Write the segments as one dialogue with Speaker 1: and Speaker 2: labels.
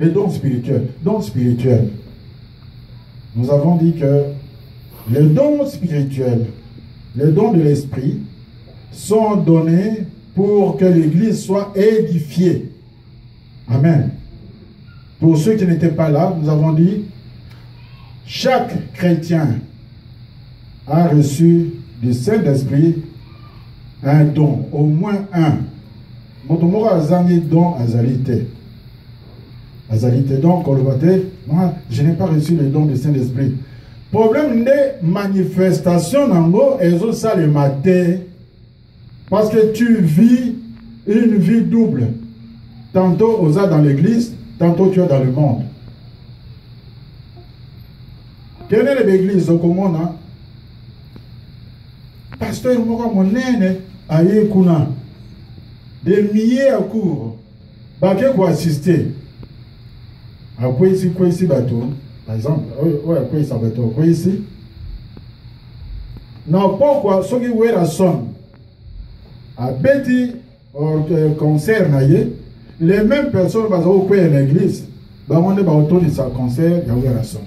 Speaker 1: Les dons spirituels. Dons spirituels. Nous avons dit que les dons spirituels, les dons de l'esprit, sont donnés pour que l'Église soit édifiée. Amen. Pour ceux qui n'étaient pas là, nous avons dit, chaque chrétien a reçu du Saint-Esprit un don, au moins un. Motomora azangi don azalité. Azalité donc, moi, je n'ai pas reçu le don du Saint-Esprit. Problème des manifestations nango, elles ont ça le matin. Parce que tu vis une vie double. Tantôt aux dans l'église, tantôt tu es dans le monde. Quelle est l'église au Komona? Pasteur Mora Monene aye kuna. Des milliers à cours. Baké pour assister. À quoi ici bateau? Par exemple, à quoi ici bateau? Quoi ici? Non, pourquoi? Ce qui est la sonne. À petit concert, les mêmes personnes qui ont fait l'église, on est autour de sa concert, il y a la sonne.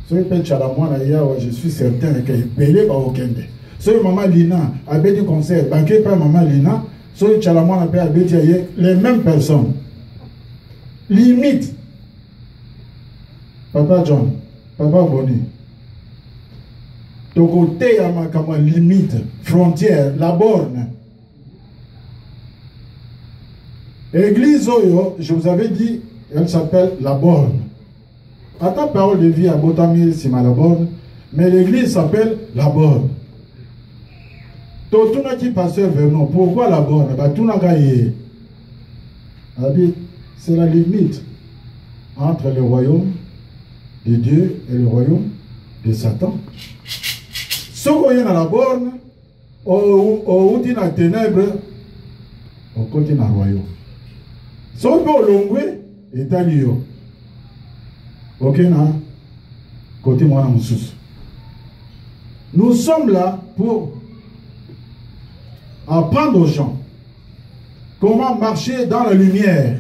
Speaker 1: Je suis certain qu'il y a belé par aucun. Si maman Lina a fait concert, banqué par maman Lina, si Chalamon a fait les mêmes personnes. Limite. Papa John, Papa Bonnie. Ton côté à ma limite, frontière, la borne. Église Oyo, je vous avais dit, elle s'appelle la borne. À ta parole de vie à Botami, c'est ma la borne, mais l'église s'appelle la borne. Totuna qui pasteur Vernon, pourquoi la borne? C'est la limite entre le royaume de Dieu et le royaume de Satan. Si vous êtes dans la borne, au dans la ténèbre, au côté dans le royaume. Si vous êtes au Longwe, et à Lyon. Ok, non? Côté moi, nous sommes là pour apprendre aux gens comment marcher dans la lumière.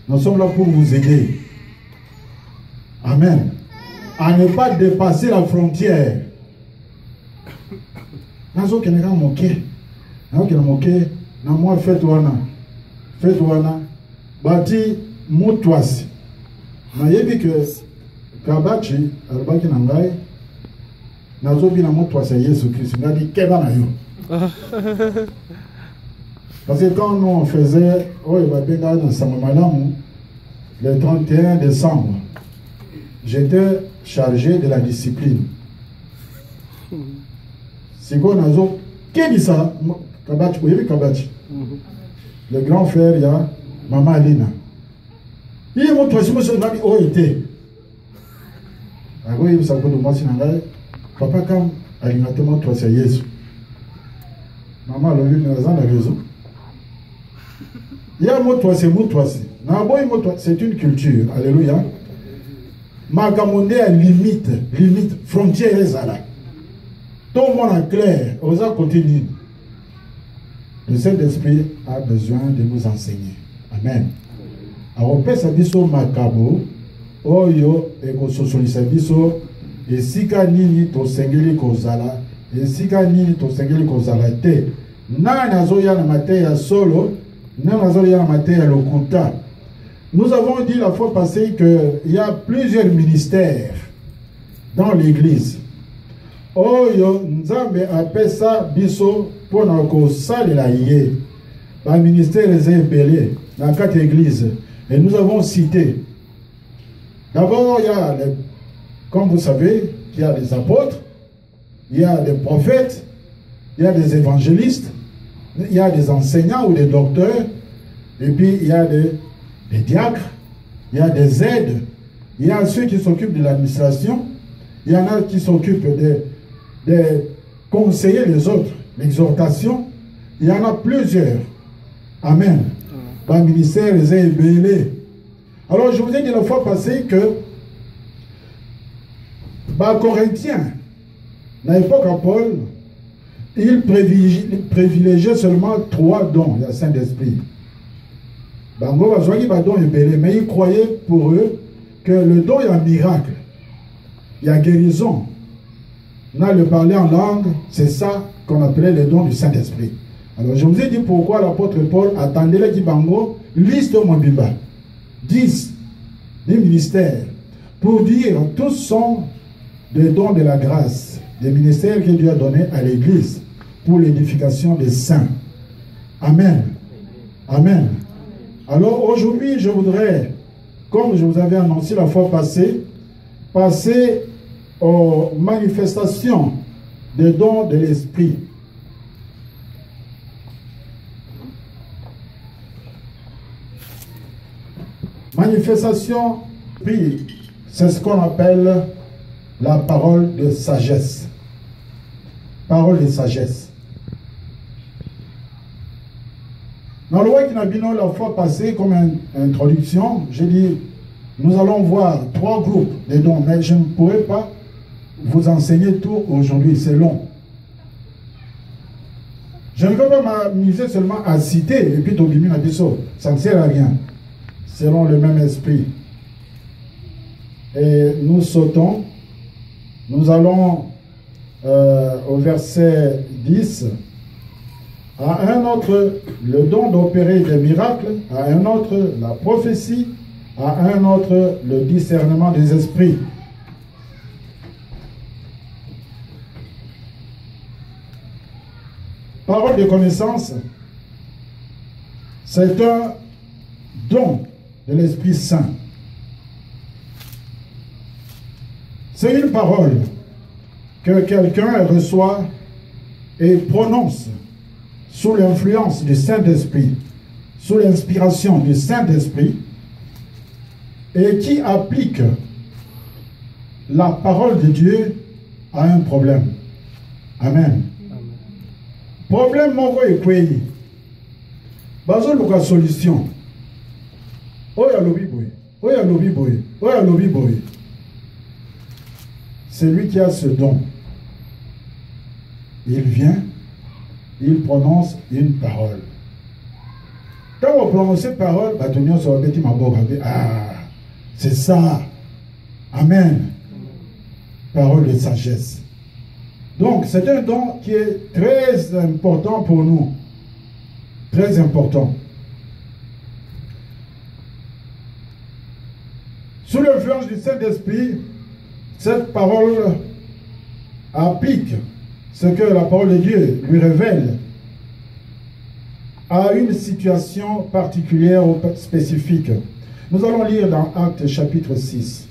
Speaker 1: Nous sommes là pour vous aider. Amen. À ne pas dépasser la frontière. Nazo keneka moke. Nazo keneka moke. Na moi faites-wana. Faites-wana. Bati mutwasi. Na yebi que Kabachi, albaki nangai. Nazo bina mutwasi Yesu Christ. Ngadi keba na yo. Parce que quand nous on faisait, le 31 décembre, j'étais chargé de la discipline. C'est quoi Nazo? Qu'est-ce ça? Kabachi, vous voyez Kabachi? Le grand frère, il y a Maman Alina. Il est mon troisième, monsieur Nabi, oh, était. Alors, il s'agit de moi, c'est un papa, quand alimentalement, toi, c'est Jésus. Maman, elle a la raison. Il y a un mot, toi, c'est c'est une culture. Alléluia. Magamonde à limite, frontière est là. Tout le monde est clair, osa continue. Le Saint-Esprit a besoin de nous enseigner. Amen. Alors, on sabiso makabo, oyo, eko sosolisa biso, et sika nini to sengeli kozala, et sika nini to sengeli kozala te. Na nazoya na mateya solo, na nazoya na mateya lokuta. Nous avons dit la fois passée qu'il y a plusieurs ministères dans l'église. Oyo nzambe apesa biso pona ko salela ye. Ba ministère les ébélés dans quatre églises. Et nous avons cité. D'abord, il y a, comme vous savez, il y a des apôtres, il y a des prophètes, il y a des évangélistes, il y a des enseignants ou des docteurs, et puis il y a des diacres, il y a des aides, il y a ceux qui s'occupent de l'administration, il y en a qui s'occupent de conseiller les autres, l'exhortation, il y en a plusieurs. Amen. Par ministère, les ébélés. Alors, je vous ai dit la fois passée que les Corinthiens, à l'époque à Paul, ils privilégiaient seulement 3 dons, le Saint-Esprit. Mais ils croyaient pour eux que le don, il y a un miracle, il y a guérison. On a le parler en langue, c'est ça qu'on appelait le don du Saint-Esprit. Alors je vous ai dit pourquoi l'apôtre Paul attendait les Kibango, liste au Mobimba, 10 des ministères, pour dire tous sont des dons de la grâce, des ministères que Dieu a donnés à l'Église pour l'édification des saints. Amen. Amen. Alors aujourd'hui, je voudrais, comme je vous avais annoncé la fois passée, passer aux manifestations des dons de l'Esprit. Manifestation, puis c'est ce qu'on appelle la parole de sagesse. Parole de sagesse. Dans le loi qui n'a bien la fois passée comme une introduction, j'ai dit, nous allons voir 3 groupes de dons, mais je ne pourrai pas vous enseigner tout aujourd'hui, c'est long. Je ne veux pas m'amuser seulement à citer, et puis Tobimi Nabiso, ça ne sert à rien, selon le même esprit. Et nous sautons, nous allons au verset 10, à un autre, le don d'opérer des miracles, à un autre, la prophétie, à un autre, le discernement des esprits. Parole de connaissance, c'est un don de l'Esprit Saint. C'est une parole que quelqu'un reçoit et prononce sous l'influence du Saint-Esprit, sous l'inspiration du Saint-Esprit, et qui applique la parole de Dieu à un problème. Amen. Problème mon est quoi? Bazo luka solution. Oya lobi boy. Oya lobi boy. Oya lobi boy. C'est lui qui a ce don. Il vient, il prononce une parole. Quand on prononce une parole, c'est ça. Amen. Parole de sagesse. Donc, c'est un don qui est très important pour nous. Très important. Sous l'influence du Saint-Esprit, cette parole applique ce que la parole de Dieu lui révèle à une situation particulière ou spécifique. Nous allons lire dans Actes chapitre 6.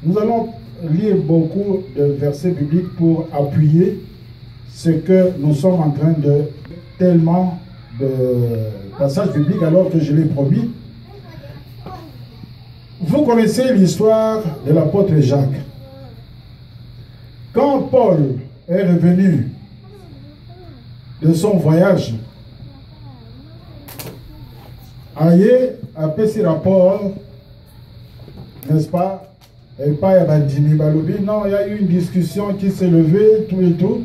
Speaker 1: Nous allons lire beaucoup de versets bibliques pour appuyer ce que nous sommes en train de... Tellement de passages bibliques alors que je l'ai promis. Vous connaissez l'histoire de l'apôtre Jacques. Quand Paul est revenu de son voyage, Aïe a fait ce rapport, n'est-ce pas? Et pas Yabandimi Balobi. Non, il y a eu une discussion qui s'est levée, tout et tout.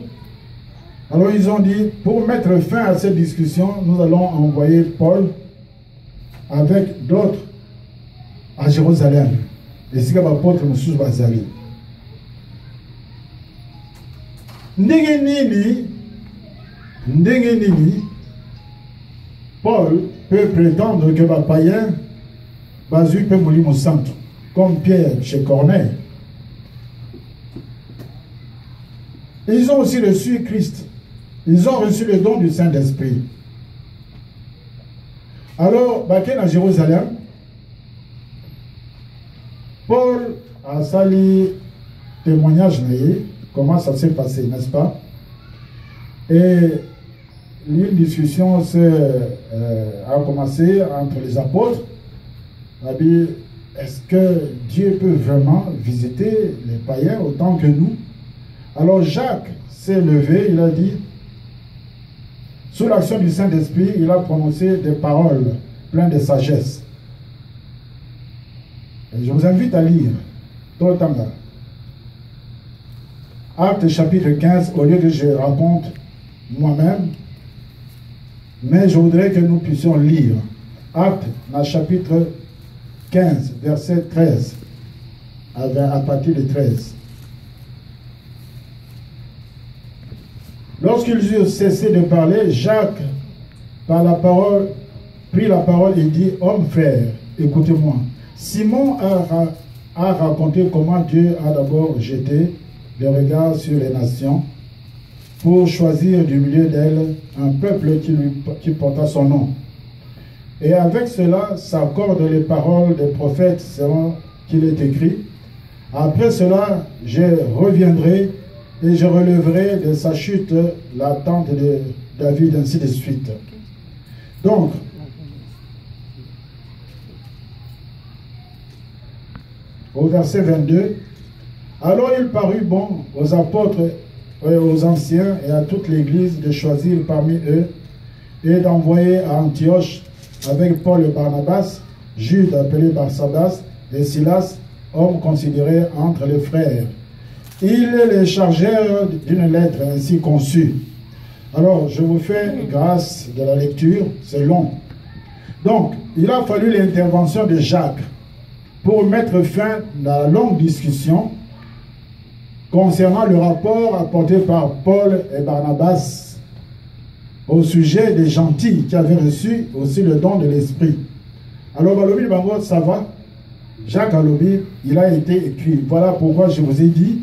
Speaker 1: Alors ils ont dit, pour mettre fin à cette discussion, nous allons envoyer Paul avec d'autres à Jérusalem. Et c'est comme l'apôtre Moussous Bazali. Ndenge nini, Paul peut prétendre que les païens Bazu peut mourir au centre, comme Pierre chez Corneille. Ils ont aussi reçu Christ. Ils ont reçu le don du Saint-Esprit. Alors, Baken à Jérusalem, Paul a sali témoignage, comment ça s'est passé, n'est-ce pas? Et une discussion a commencé entre les apôtres. Est-ce que Dieu peut vraiment visiter les païens autant que nous? Alors Jacques s'est levé, il a dit, sous l'action du Saint-Esprit, il a prononcé des paroles pleines de sagesse. Et je vous invite à lire tout le temps là. Actes chapitre 15, au lieu que je raconte moi-même, mais je voudrais que nous puissions lire. Actes, dans chapitre 15, verset 13, à partir de 13. Lorsqu'ils eurent cessé de parler, Jacques, par la parole, prit la parole et dit, « Homme frère, écoutez-moi. Simon a raconté comment Dieu a d'abord jeté le regard sur les nations pour choisir du milieu d'elles un peuple qui porta son nom. Et avec cela s'accordent les paroles des prophètes selon qu'il est écrit. Après cela, je reviendrai et je relèverai de sa chute la tente de David, ainsi de suite. » Donc, au verset 22, « Alors il parut bon aux apôtres et aux anciens et à toute l'Église de choisir parmi eux et d'envoyer à Antioche avec Paul et Barnabas, Jude appelé Barsabas et Silas, hommes considérés entre les frères. Ils les chargèrent d'une lettre ainsi conçue. » Alors, je vous fais grâce de la lecture, c'est long. Donc, il a fallu l'intervention de Jacques pour mettre fin à la longue discussion concernant le rapport apporté par Paul et Barnabas au sujet des gentils qui avaient reçu aussi le don de l'esprit. Alors, Balobi Bango, ça va? Jacques Alobi, il a été écrit. Voilà pourquoi je vous ai dit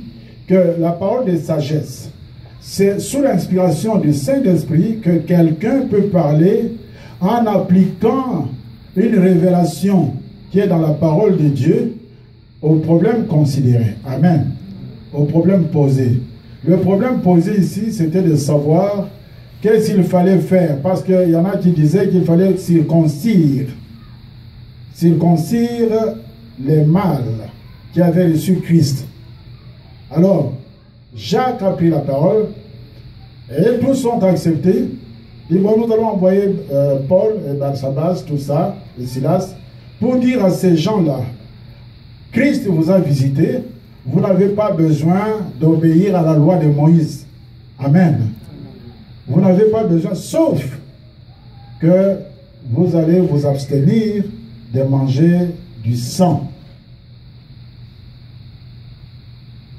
Speaker 1: que la parole de sagesse, c'est sous l'inspiration du Saint-Esprit que quelqu'un peut parler en appliquant une révélation qui est dans la parole de Dieu au problème considéré. Amen. Au problème posé. Le problème posé ici, c'était de savoir qu'est-ce qu'il fallait faire. Parce qu'il y en a qui disaient qu'il fallait circoncire. Circoncire les mâles qui avaient reçu Christ. Alors, Jacques a pris la parole et tous sont acceptés. Il dit, bon, nous allons envoyer Paul et Barsabas, tout ça, et Silas, pour dire à ces gens-là, Christ vous a visité, vous n'avez pas besoin d'obéir à la loi de Moïse. Amen. Vous n'avez pas besoin, sauf que vous allez vous abstenir de manger du sang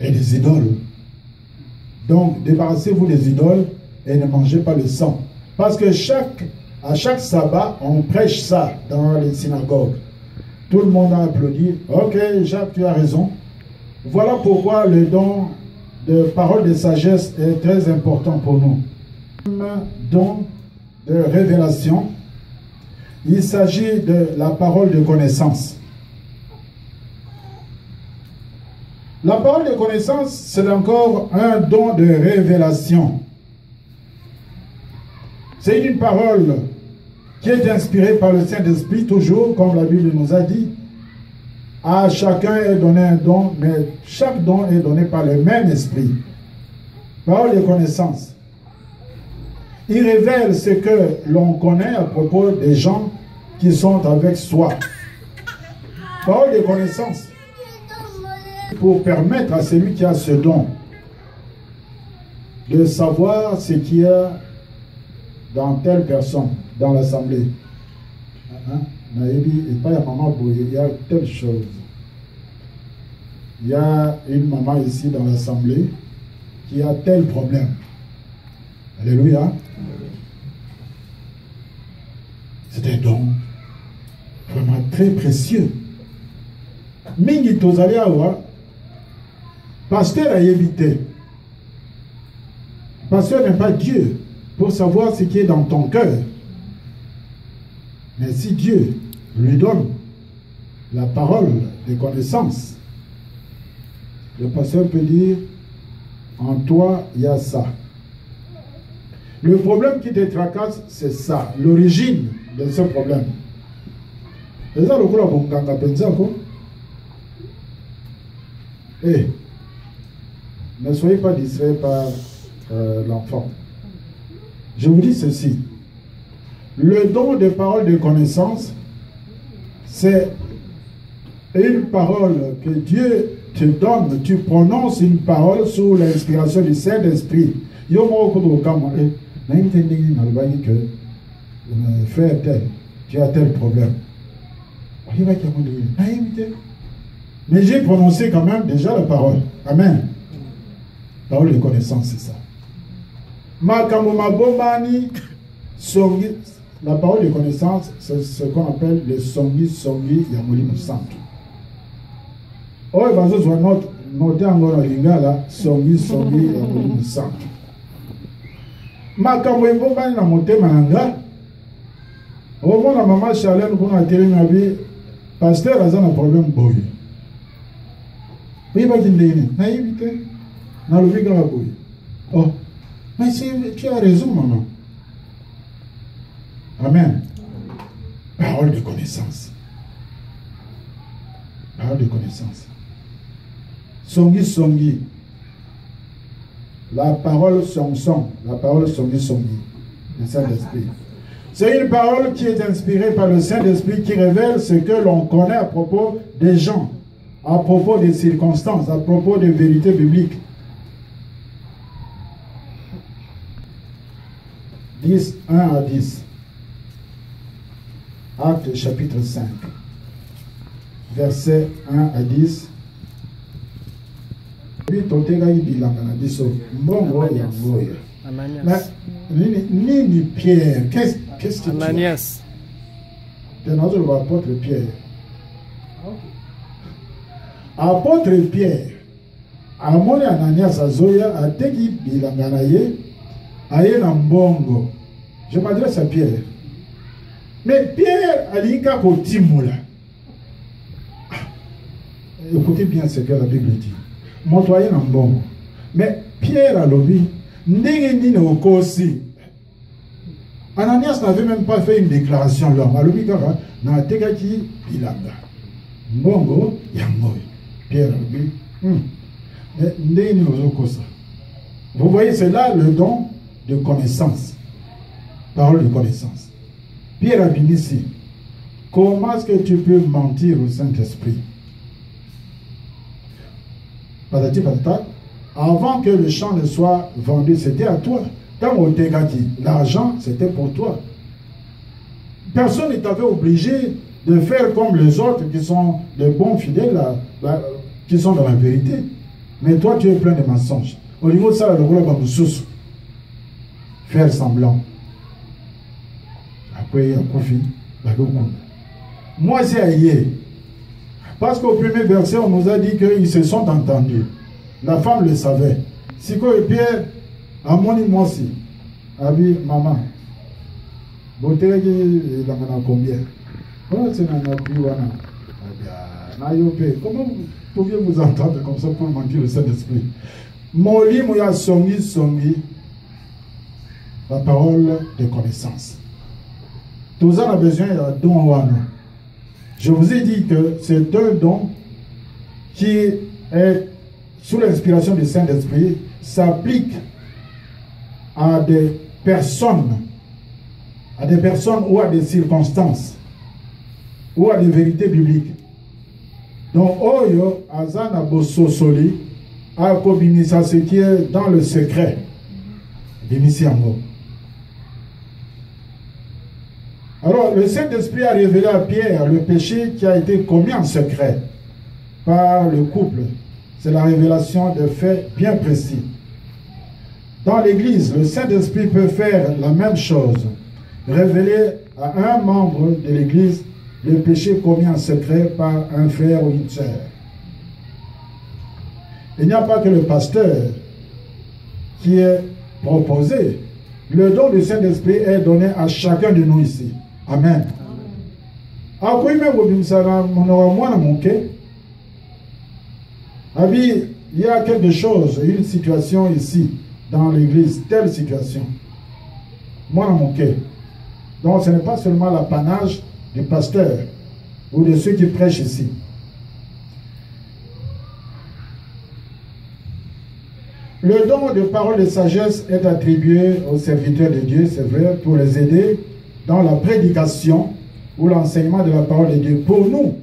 Speaker 1: et des idoles. Donc, débarrassez-vous des idoles et ne mangez pas le sang. Parce que à chaque sabbat, on prêche ça dans les synagogues. Tout le monde a applaudi. Ok, Jacques, tu as raison. Voilà pourquoi le don de parole de sagesse est très important pour nous. Don de révélation, il s'agit de la parole de connaissance. La parole de connaissance, c'est encore un don de révélation. C'est une parole qui est inspirée par le Saint-Esprit, toujours, comme la Bible nous a dit. À chacun est donné un don, mais chaque don est donné par le même esprit. Parole de connaissance. Il révèle ce que l'on connaît à propos des gens qui sont avec soi. Parole de connaissance. Pour permettre à celui qui a ce don de savoir ce qu'il y a dans telle personne, dans l'assemblée. Il y a telle chose. Il y a une maman ici dans l'assemblée qui a tel problème. Alléluia. C'est un don vraiment très précieux. Mingi tozali awa, pasteur a évité. Pasteur n'est pas Dieu pour savoir ce qui est dans ton cœur. Mais si Dieu lui donne la parole de connaissance, le pasteur peut dire, en toi, il y a ça. Le problème qui te tracasse, c'est ça, l'origine de ce problème. Et ça, le coup, ne soyez pas distraits par l'enfant. Je vous dis ceci. Le don de parole de connaissance, c'est une parole que Dieu te donne, tu prononces une parole sous l'inspiration du Saint-Esprit. Yo mo ko do kamo e na intending na ba que frère tel, tu as tel problème. Il va qui a mais j'ai prononcé quand même déjà la parole. Amen. Parole de connaissance, c'est ça. La parole de connaissance, c'est ce qu'on appelle le songi yamoli musantu. Oh, il va se noter encore la lingala songi yamoli musantu. Makambo ebombani na motema na nga. Omona maman Charlène pour na télé na vie, pasteur a un problème boy. Oui, va dire na éviter na le biga boy. Oh, mais tu as raison maman. Amen. Parole de connaissance. Parole de connaissance. Songi. La parole son. La parole songi. Le Saint-Esprit. C'est une parole qui est inspirée par le Saint-Esprit qui révèle ce que l'on connaît à propos des gens, à propos des circonstances, à propos des vérités bibliques. 1 à 10. Acte chapitre 5. Versets 1 à 10. Nini Pierre, qu'est-ce que
Speaker 2: Ananias.
Speaker 1: tu as? Apôtre Pierre. Apôtre Pierre. Amoni Ananias Azoya a tegi bilangana ye aye na mbongo. Je m'adresse à Pierre. Mais Pierre a dit qu'à Timula. Écoutez bien ce que la Bible dit. Montoyer na mbongo. Mais Pierre a lobby. Ndenge au kosi. Ananias n'avait même pas fait une déclaration là. Alobi kaka na tekaki bilanga. Mbongo yangoy. Pierre alobi. Ndenge au kosa. Vous voyez, c'est là le don de connaissance. Parole de connaissance. Pierre a dit ici. Comment est-ce que tu peux mentir au Saint-Esprit? Patati patata. Avant que le champ ne soit vendu, c'était à toi. Quand on t'a dit, l'argent, c'était pour toi. Personne ne t'avait obligé de faire comme les autres qui sont des bons fidèles, qui sont dans la vérité. Mais toi, tu es plein de mensonges. Au niveau de ça, le rôle va nous faire semblant. Après, il y a profit. Moi, c'est ailleurs. Parce qu'au premier verset, on nous a dit qu'ils se sont entendus. La femme le savait. Siko et Pierre, à mon moi aussi. Abi, maman. Beauté, il en a combien? Comment c'est un appui? Comment vous pouviez vous entendre comme ça pour mentir le Saint-Esprit? Moli, moya songi. La parole de connaissance. Tout ça a besoin d'un don. Je vous ai dit que c'est un don qui est sous l'inspiration du Saint-Esprit, s'applique à des personnes ou à des circonstances, ou à des vérités bibliques. Donc, Oyo, Azana Bososoli, a combiné ça, ce qui est dans le secret d'Initiamo. Alors, le Saint-Esprit a révélé à Pierre le péché qui a été commis en secret par le couple. C'est la révélation de faits bien précis. Dans l'Église, le Saint-Esprit peut faire la même chose. Révéler à un membre de l'Église le péché commis en secret par un frère ou une sœur. Il n'y a pas que le pasteur qui est proposé. Le don du Saint-Esprit est donné à chacun de nous ici. Amen. Il y a quelque chose, une situation ici, dans l'église, telle situation. Moi, mon cœur. Donc, ce n'est pas seulement l'apanage du pasteur ou de ceux qui prêchent ici. Le don de parole de sagesse est attribué aux serviteurs de Dieu, c'est vrai, pour les aider dans la prédication ou l'enseignement de la parole de Dieu. Pour nous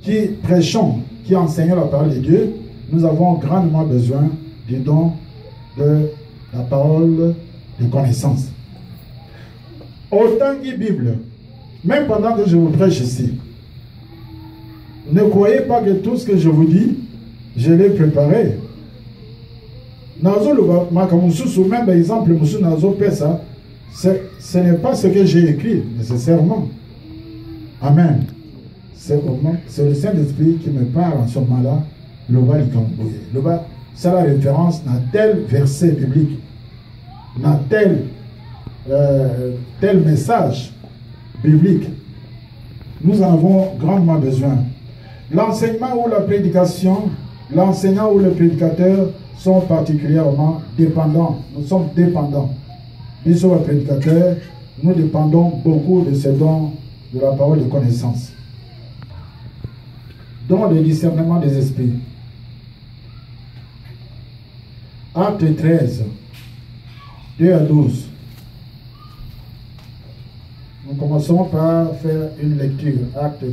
Speaker 1: qui prêchons, qui enseignons la parole de Dieu, nous avons grandement besoin du don de la parole de connaissance. Autant que Bible, même pendant que je vous prêche ici, ne croyez pas que tout ce que je vous dis, je l'ai préparé. Même par exemple, ce n'est pas ce que j'ai écrit nécessairement. Amen. C'est le Saint-Esprit qui me parle en ce moment-là. C'est la référence dans tel verset biblique, dans tel message biblique. Nous en avons grandement besoin. L'enseignement ou la prédication, l'enseignant ou le prédicateur sont particulièrement dépendants. Nous sommes dépendants. Nous sommes prédicateurs, nous dépendons beaucoup de ce don de la parole de connaissance. Don le discernement des esprits. Acte 13, 2 à 12. Nous commençons par faire une lecture, acte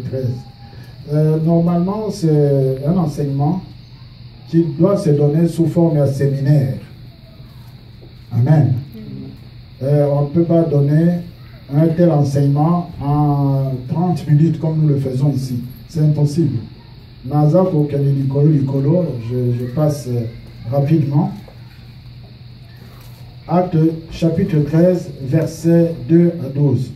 Speaker 1: 13. Normalement, c'est un enseignement qui doit se donner sous forme de séminaire. Amen. On ne peut pas donner un tel enseignement en 30 minutes comme nous le faisons ici. C'est impossible. Je passe rapidement. Acte chapitre 13, versets 2 à 12.